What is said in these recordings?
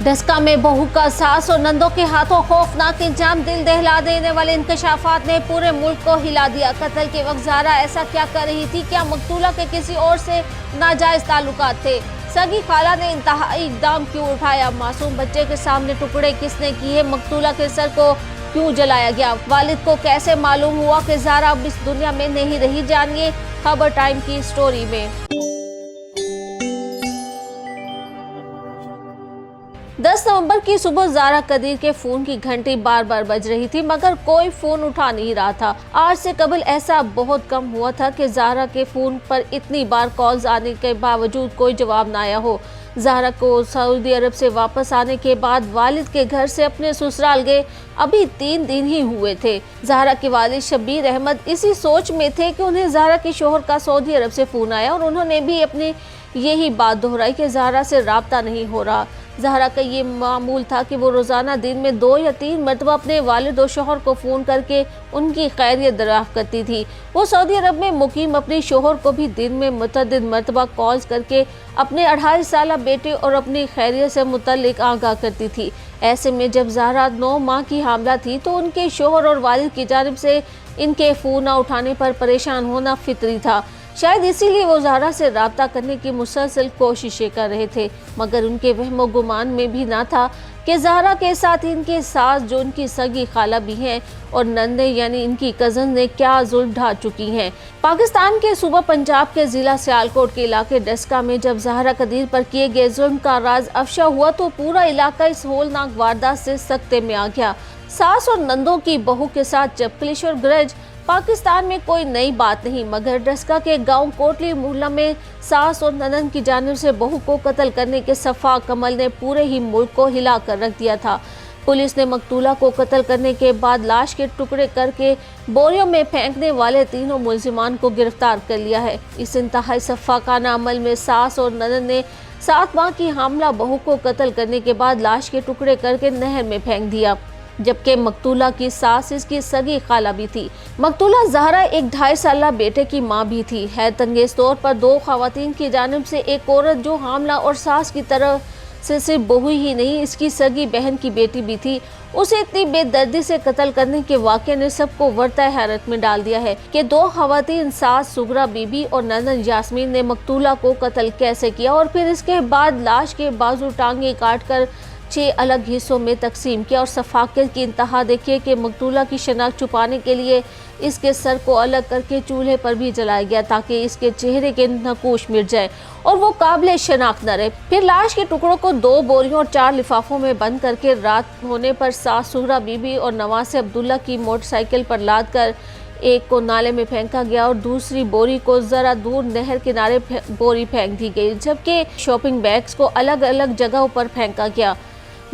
डस्का में बहू का सास और नंदों के हाथों खौफनाक इंजाम, दिल दहला देने वाले इंकशाफात ने पूरे मुल्क को हिला दिया। कत्ल के वक्त ज़ारा ऐसा क्या कर रही थी? क्या मकतूला के किसी और से नाजायज ताल्लुकात थे? सगी खाला ने इंतहाई इक़दाम क्यों उठाया? मासूम बच्चे के सामने टुकड़े किसने किए? मकतूला के सर को क्यों जलाया गया? वालिद को कैसे मालूम हुआ कि ज़ारा अब इस दुनिया में नहीं रही? जानिए खबर टाइम की स्टोरी में। 10 नवंबर की सुबह ज़ारा कदीर के फोन की घंटी बार बार बज रही थी, मगर कोई फोन उठा नहीं रहा था। आज से कबल ऐसा बहुत कम हुआ था कि ज़ारा के फोन पर इतनी बार कॉल्स आने के बावजूद कोई जवाब न आया हो। ज़ारा को सऊदी अरब से वापस आने के बाद वालिद के घर से अपने ससुराल गए अभी 3 दिन ही हुए थे। ज़ारा के वालिद शब्बीर अहमद इसी सोच में थे कि उन्हें ज़ारा के शोहर का सऊदी अरब से फोन आया और उन्होंने भी अपनी यही बात दोहराई कि ज़ारा से राब्ता नहीं हो रहा। ज़ारा का ये मामूल था कि वो रोज़ाना दिन में 2 या 3 मरतबा अपने वालिद और शोहर को फ़ोन करके उनकी खैरियत दरियाफ्त करती थी। वो सऊदी अरब में मुकीम अपने शोहर को भी दिन में मुतअद्दिद मरतबा कॉल्स करके अपने 2.5 साल बेटे और अपनी खैरियत से मुतल्लिक आगाह करती थी। ऐसे में जब ज़ारा 9 माह की हामला थी तो उनके शोहर और वालिद की जानिब से इनके फ़ोन न उठाने पर परेशान होना फितरी था। शायद इसीलिए वो ज़ारा से राब्ता करने की मुसलसल कोशिशें कर रहे थे, मगर उनके वहमो गुमान में भी ना था कि ज़ारा के साथ इनके सास, जो उनकी सगी खाला भी हैं, और नंदे यानी इनकी कज़न ने क्या जुल्म ढा चुकी हैं। पाकिस्तान के सूबा पंजाब के ज़िला सियालकोट के इलाके डस्का में जब ज़ारा कदीर पर किए गए जुल्म का राज अफशा हुआ तो पूरा इलाका इस होलनाक वारदात से सख्ते में आ गया। सास और नंदों की बहू के साथ चपकलिश और ग्रज पाकिस्तान में कोई नई बात नहीं, मगर डस्का के गांव कोटली मोहल्ला में सास और ननद की जानिब से बहू को कत्ल करने के सफाक अमल ने पूरे ही मुल्क को हिला कर रख दिया था। पुलिस ने मकतूला को कत्ल करने के बाद लाश के टुकड़े करके बोरियों में फेंकने वाले तीनों मुल्जिमान को गिरफ्तार कर लिया है। इस इंतहाई सफाकाना अमल में सास और ननद ने 7 माह की हामला बहू को कत्ल करने के बाद लाश के टुकड़े करके नहर में फेंक दिया, जबकि मकतूला की सास इसकी सगी खाला भी थी। मकतूला ज़ारा एक 2.5 साल बेटे की मां भी थी। हैरत अंगेज तौर पर 2 खवातीन की जानिब से एक औरत जो हामला और सास की तरह से सिर्फ बहू ही नहीं, इसकी सगी बहन की बेटी भी थी, उसे इतनी बेदर्दी से कत्ल करने के वाक़े ने सबको वर्ता हैरत में डाल दिया है कि 2 खवातीन सास सुगरा बीबी और ननद यास्मीन ने मकतूला को कत्ल कैसे किया और फिर इसके बाद लाश के बाजू टांगे काट कर 6 अलग हिस्सों में तकसीम किया। और सफाकत की इंतहा देखिए कि मकतूला की शनाख्त छुपाने के लिए इसके सर को अलग करके चूल्हे पर भी जलाया गया ताकि इसके चेहरे के नकूश मिट जाए और वो काबिल शनाख्त न रहे। फिर लाश के टुकड़ों को 2 बोरियों और 4 लिफाफों में बंद करके रात होने पर सास सुहरा बीबी और नवासे अब्दुल्ला की मोटरसाइकिल पर लाद कर एक को नाले में फेंका गया और दूसरी बोरी को जरा दूर नहर किनारे बोरी फेंक दी गई, जबकि शॉपिंग बैग्स को अलग अलग जगहों पर फेंका गया।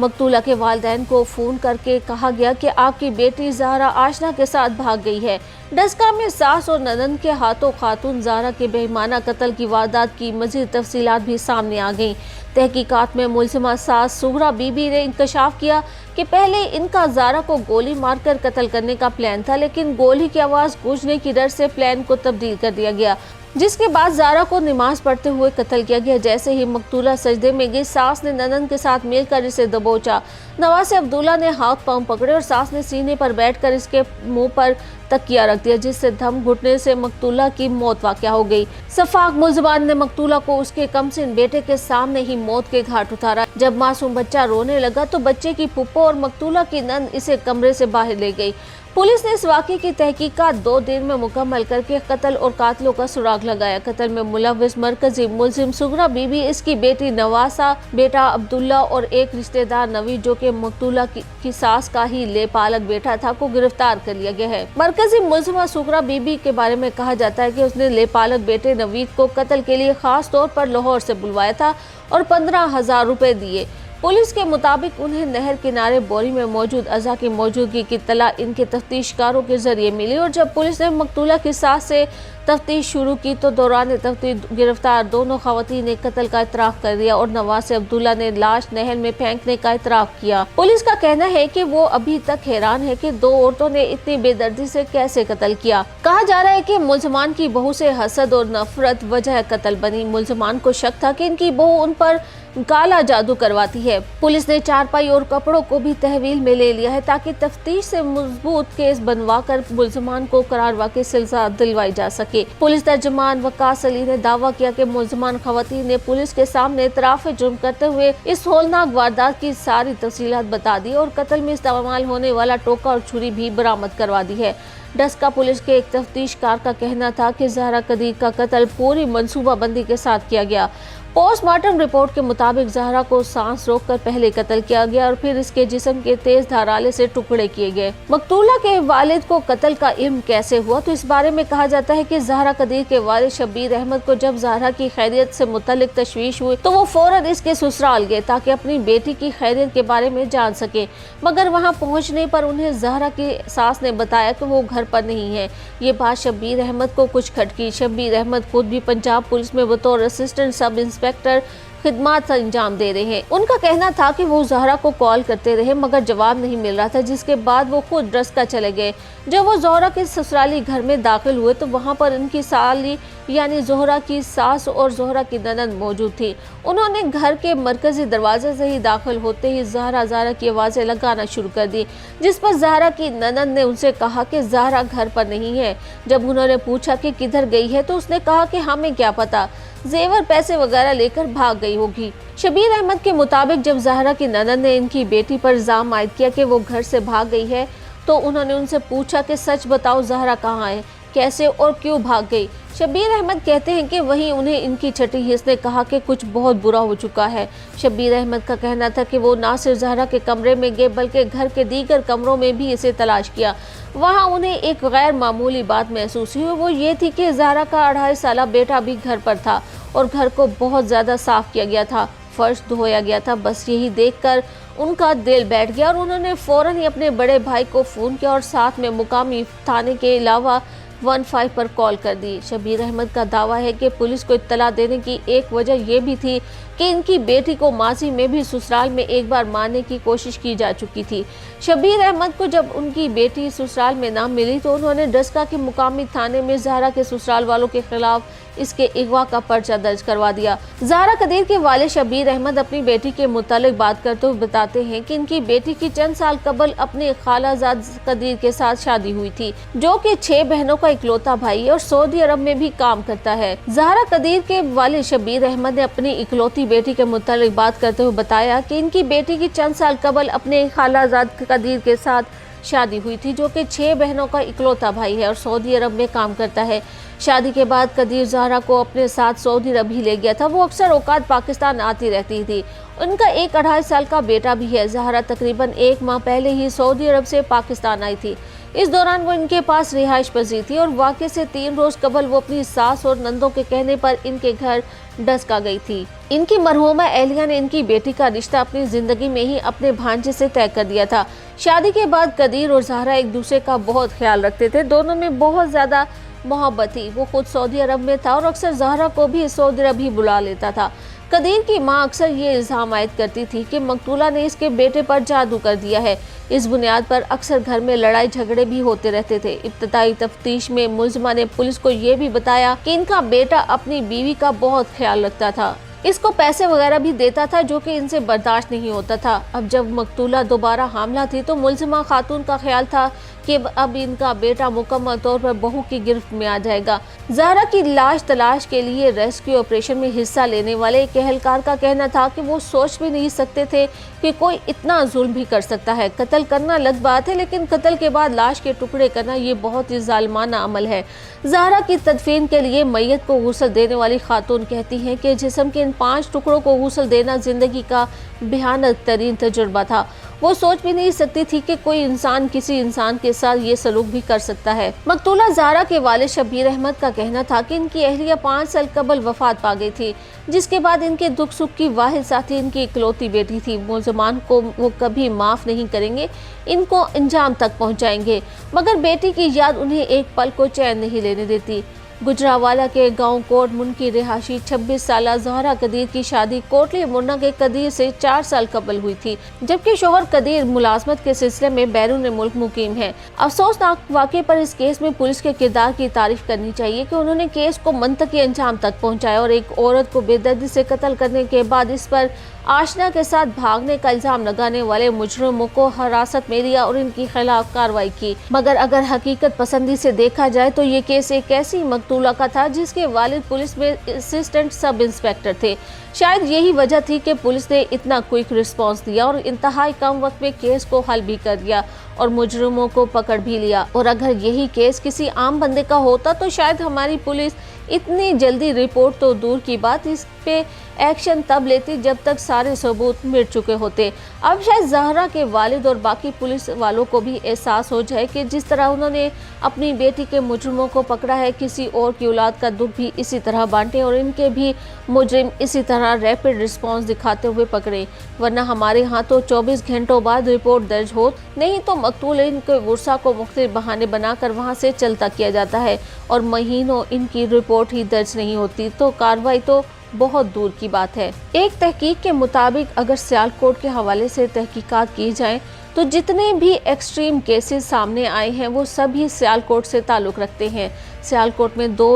मकतूला के वालिदैन को फ़ोन करके कहा गया कि आपकी बेटी ज़ारा आशना के साथ भाग गई है। डस्का में सास और ननद के हाथों खातून ज़ारा के बेईमाना कत्ल की वारदात की मज़ीद तफसीलात भी सामने आ गईं। तहकीकात में मुलजिमा सास सुगरा बीबी ने इंकशाफ किया कि पहले इनका ज़ारा को गोली मारकर कत्ल करने का प्लान था, लेकिन गोली की आवाज़ गूंजने की डर से प्लान को तब्दील कर दिया गया, जिसके बाद ज़ारा को नमाज पढ़ते हुए कत्ल किया गया। जैसे ही मकतूला सजदे में गई, सास ने ननद के साथ मिलकर इसे दबोचा। नवासे अब्दुल्ला ने हाथ पांव पकड़े और सास ने सीने पर बैठकर इसके मुंह पर तकिया रख दिया, जिससे दम घुटने से मकतूला की मौत वाक़या हो गई। सफाक मुल्ज़िमान ने मकतूला को उसके कमसिन बेटे के सामने ही मौत के घाट उतारा। जब मासूम बच्चा रोने लगा तो बच्चे की फुप्पो और मकतूला की नंद इसे कमरे से बाहर ले गई। पुलिस ने इस वाक़े की तहकीकात 2 दिन में मुकम्मल करके कत्ल और कातिलों का सुराग लगाया। कत्ल में मुलव्विस मरकजी मुलजिम सुगरा बीबी, इसकी बेटी नवासा, बेटा अब्दुल्ला और एक रिश्तेदार नवीद, जो कि मकतूला की सास का ही लेपालक बेटा था, को गिरफ्तार कर लिया गया है। मरकजी मुलजिमा सुगरा बीबी के बारे में कहा जाता है कि उसने लेपालक बेटे नवीद को कत्ल के लिए खास तौर पर लाहौर से बुलवाया था और 15,000 रुपए दिए। पुलिस के मुताबिक उन्हें नहर किनारे बोरी में मौजूद अज़ा की मौजूदगी की इत्तला इनके तफ्तीशकारों के जरिए मिली और जब पुलिस ने मकतूला की सास से तफ्तीश शुरू की तो दौरान तफ्तीश गिरफ्तार दोनों खवातीन ने कत्ल का इतराफ कर दिया और नवासे अब्दुल्ला ने लाश नहर में फेंकने का इतराफ किया। पुलिस का कहना है कि वो अभी तक हैरान है कि दो औरतों ने इतनी बेदर्दी से कैसे कत्ल किया। कहा जा रहा है कि मुल्ज़मान की बहू से हसद और नफरत वजह कत्ल बनी। मुल्ज़मान को शक था कि इनकी बहू उन पर काला जादू करवाती है। पुलिस ने चारपाई और कपड़ों को भी तहवील में ले लिया है ताकि तफ्तीश से मजबूत केस बनवाकर मुल्ज़मान को करारवा की सजा दिलवाई जा सके। पुलिस तर्जुमान वकास अली ने दावा किया कि मुल्ज़मान खवातीन ने पुलिस के सामने इतराफ़ जुर्म करते हुए इस होलनाक वारदात की सारी तफसीलात बता दी और कत्ल में इस्तेमाल होने वाला टोका और छुरी भी बरामद करवा दी है। डस्का पुलिस के एक तफ्तीशकार का कहना था कि ज़हरा कदीर का कत्ल पूरी मंसूबाबंदी के साथ किया गया। पोस्टमार्टम रिपोर्ट के मुताबिक ज़हरा को सांस रोककर पहले कत्ल किया गया और फिर इसके जिस्म के तेज धाराले से टुकड़े किए गए। मकतूला के वालिद को कत्ल का इल्म कैसे हुआ, तो इस बारे में कहा जाता है कि ज़हरा कदीर के वालिद शब्बीर अहमद को जब ज़हरा की खैरियत से मुतल्लिक तशवीश हुई तो वो फौरन इसके ससुराल गए ताकि अपनी बेटी की खैरियत के बारे में जान सके। मगर वहाँ पहुँचने पर उन्हें ज़हरा की सास ने बताया कि वो घर पर नहीं है। ये बात शब्बीर अहमद को कुछ खटकी। शब्बीर अहमद खुद भी पंजाब पुलिस में बतौर असिस्टेंट सब इंस्पेक्टर खिदमत अंजाम दे रहे हैं। उनका कहना था कि वो ज़हरा को कॉल करते रहे मगर जवाब नहीं मिल रहा था, जिसके बाद वो खुद डस्का चले गए। जब वो ज़हरा के ससुराली घर में दाखिल हुए तो वहाँ पर उनकी साली यानी ज़हरा की सास और ज़हरा की ननद मौजूद थी। उन्होंने घर के मरकजी दरवाजे से ही दाखिल होते ही ज़हरा की आवाज़ें लगाना शुरू कर दी, जिस पर ज़हरा की ननद ने उनसे कहा कि ज़हरा घर पर नहीं है। जब उन्होंने पूछा कि किधर गई है तो उसने कहा कि हमें क्या पता, जेवर पैसे वगैरह लेकर भाग गई होगी। शब्बीर अहमद के मुताबिक जब ज़हरा की ननद ने इनकी बेटी पर इल्ज़ाम आयद किया कि वो घर से भाग गई है तो उन्होंने उनसे पूछा कि सच बताओ ज़हरा कहाँ है, कैसे और क्यों भाग गई। शब्बीर अहमद कहते हैं कि वहीं उन्हें इनकी छठी हिस्स ने कहा कि कुछ बहुत बुरा हो चुका है। शब्बीर अहमद का कहना था कि वो ना सिर्फ ज़हरा के कमरे में गए बल्कि घर के दीगर कमरों में भी इसे तलाश किया। वहाँ उन्हें एक गैर मामूली बात महसूस हुई, वो ये थी कि ज़हरा का 2.5 साला बेटा भी घर पर था और घर को बहुत ज़्यादा साफ़ किया गया था, फर्श धोया गया था। बस यही देखकर उनका दिल बैठ गया और उन्होंने फ़ौरन ही अपने बड़े भाई को फ़ोन किया और साथ में मुकामी थाने के अलावा 15 पर कॉल कर दी। शब्बीर अहमद का दावा है कि पुलिस को इत्तला देने की एक वजह यह भी थी कि इनकी बेटी को माजी में भी ससुराल में एक बार मारने की कोशिश की जा चुकी थी। शब्बीर अहमद को जब उनकी बेटी ससुराल में ना मिली तो उन्होंने डस्का के मुकामी थाने में ज़हरा के ससुराल वालों के खिलाफ इसके अगवा का पर्चा दर्ज करवा दिया। ज़हरा कदीर के वालिद शब्बीर अहमद अपनी बेटी के मुतालिक बात करते हुए बताते हैं कि इनकी बेटी की चंद साल कबल अपने खालाजाद कदीर के साथ शादी हुई थी, जो कि 6 बहनों का इकलौता भाई है और सऊदी अरब में भी काम करता है। ज़हरा कदीर के वालिद शब्बीर अहमद ने अपनी इकलौती बेटी के मुतालिक बात करते हुए बताया कि इनकी बेटी की चंद साल कबल अपने खालाजाद कदीर के साथ शादी हुई थी, जो कि 6 बहनों का इकलौता भाई है और सऊदी अरब में काम करता है। शादी के बाद कदीर ज़हरा को अपने साथ सऊदी अरब ही ले गया था। वो अक्सर औकात पाकिस्तान आती रहती थी। उनका एक 2.5 साल का बेटा भी है। ज़हरा तकरीबन 1 माह पहले ही सऊदी अरब से पाकिस्तान आई थी। इस दौरान वो इनके पास रिहाइश पजीर थी और वाक़े से 3 रोज़ कबल वो अपनी सास और नंदों के कहने पर इनके घर डस्का गई थी। इनकी मरहूमा एहलिया ने इनकी बेटी का रिश्ता अपनी ज़िंदगी में ही अपने भांजे से तय कर दिया था। शादी के बाद कदीर और ज़हरा एक दूसरे का बहुत ख्याल रखते थे। दोनों में बहुत ज़्यादा मोहब्बत थी। वो खुद सऊदी अरब में था और अक्सर ज़हरा को भी सऊदी अरब ही बुला लेता था। कदीर की मां अक्सर ये इल्ज़ाम आयद करती थी कि मकतूला ने इसके बेटे पर जादू कर दिया है। इस बुनियाद पर अक्सर घर में लड़ाई झगड़े भी होते रहते थे। इब्तदाई तफ्तीश में मुल्ज़िमा ने पुलिस को ये भी बताया कि इनका बेटा अपनी बीवी का बहुत ख्याल रखता था, इसको पैसे वगैरह भी देता था, जो कि इनसे बर्दाश्त नहीं होता था। अब जब मकतूला दोबारा हामला थी तो मुल्ज़िमा खातून का ख्याल था कि अब इनका बेटा मुकम्मल तौर पर बहू की गिरफ्त में आ जाएगा। ज़हरा की लाश तलाश के लिए रेस्क्यू ऑपरेशन में हिस्सा लेने वाले एक एहलकार का कहना था कि वो सोच भी नहीं सकते थे कि कोई इतना जुल्म भी कर सकता है। कत्ल करना अलग बात है, लेकिन कत्ल के बाद लाश के टुकड़े करना ये बहुत ही जालिमाना अमल है। ज़हरा की तदफीन के लिए मैयत को गुस्ल देने वाली खातून कहती हैं कि जिस्म के इन 5 टुकड़ों को गुस्ल देना जिंदगी का भयानक तरीन तजुर्बा था। वो सोच भी नहीं सकती थी कि कोई इंसान किसी इंसान के साथ ये सलूक भी कर सकता है। मकतूला ज़हरा के वालिद शब्बीर अहमद का कहना था कि इनकी अहलिया 5 साल कबल वफात पा गई थी, जिसके बाद इनके दुख सुख की वाहिद साथी इनकी इकलौती बेटी थी। मुल्ज़िमान को वो कभी माफ़ नहीं करेंगे, इनको अंजाम तक पहुँचाएंगे, मगर बेटी की याद उन्हें एक पल को चैन नहीं लेने देती। गुजरावाला के गांव कोट मुन की रिहायशी 26 साल ज़हरा कदीर की शादी कोटली मुन्ना के कदीर से 4 साल कबल हुई थी, जबकि शोहर कदीर मुलाजमत के सिलसिले में बैरून मुल्क मुकीम है। अफसोसनाक वाक़े पर इस केस में पुलिस के किरदार की तारीफ करनी चाहिए कि उन्होंने केस को मंतकी अंजाम तक पहुंचाया और एक औरत को बेदर्दी से कत्ल करने के बाद इस पर आशना के साथ भागने का इल्जाम लगाने वाले मुजरिमों को हिरासत में लिया और इनके खिलाफ कार्रवाई की। मगर अगर हकीकत पसंदी से देखा जाए तो ये केस एक ऐसी मकतूला का था जिसके वालिद पुलिस में असिस्टेंट सब इंस्पेक्टर थे। शायद यही वजह थी कि पुलिस ने इतना क्विक रिस्पांस दिया और इंतहाई कम वक्त में केस को हल भी कर दिया और मुजरिमों को पकड़ भी लिया। और अगर यही केस किसी आम बंदे का होता तो शायद हमारी पुलिस इतनी जल्दी रिपोर्ट तो दूर की बात, इस पे एक्शन तब लेती जब तक सारे सबूत मिट चुके होते। अब शायद ज़हरा के वालिद और बाकी पुलिस वालों को भी एहसास हो जाए कि जिस तरह उन्होंने अपनी बेटी के मुजरिमों को पकड़ा है, किसी और की औलाद का दुख भी इसी तरह बांटे और इनके भी मुजरिम इसी तरह रैपिड रिस्पांस दिखाते हुए पकड़े। वरना हमारे यहाँ तो 24 घंटों बाद रिपोर्ट दर्ज हो, नहीं तो मकतूल इनके वर्सा को मुख्तलिफ बहाने बनाकर वहाँ से चलता किया जाता है और महीनों इनकी रिपोर्ट ही दर्ज नहीं होती, तो कार्रवाई तो बहुत दूर की बात है। एक तहकीक के मुताबिक अगर सियालकोट के हवाले से तहकीकात की जाए तो जितने भी एक्सट्रीम केसेस सामने आए हैं वो सभी सियालकोट से ताल्लुक़ रखते हैं। सियालकोट में 2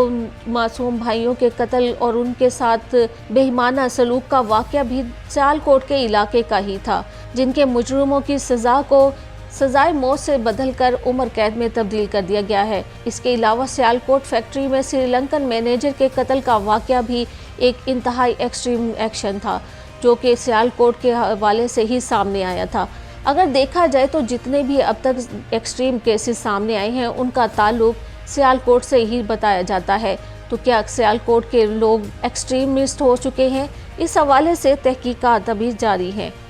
मासूम भाइयों के कत्ल और उनके साथ बेईमाना सलूक का वाक़या भी सियालकोट के इलाके का ही था, जिनके मुजरिमों की सज़ा को सजाए मौत से बदलकर उम्र कैद में तब्दील कर दिया गया है। इसके अलावा सियालकोट फैक्ट्री में श्रीलंकन मैनेजर के कत्ल का वाक़या भी एक इंतहाई एक्सट्रीम एक्शन था, जो कि सियालकोट के हवाले से ही सामने आया था। अगर देखा जाए तो जितने भी अब तक एक्सट्रीम केसेस सामने आए हैं उनका ताल्लुक सियालकोट से ही बताया जाता है। तो क्या सियालकोट के लोग एक्सट्रीमिस्ट हो चुके हैं? इस हवाले से तहकीकात अभी जारी हैं।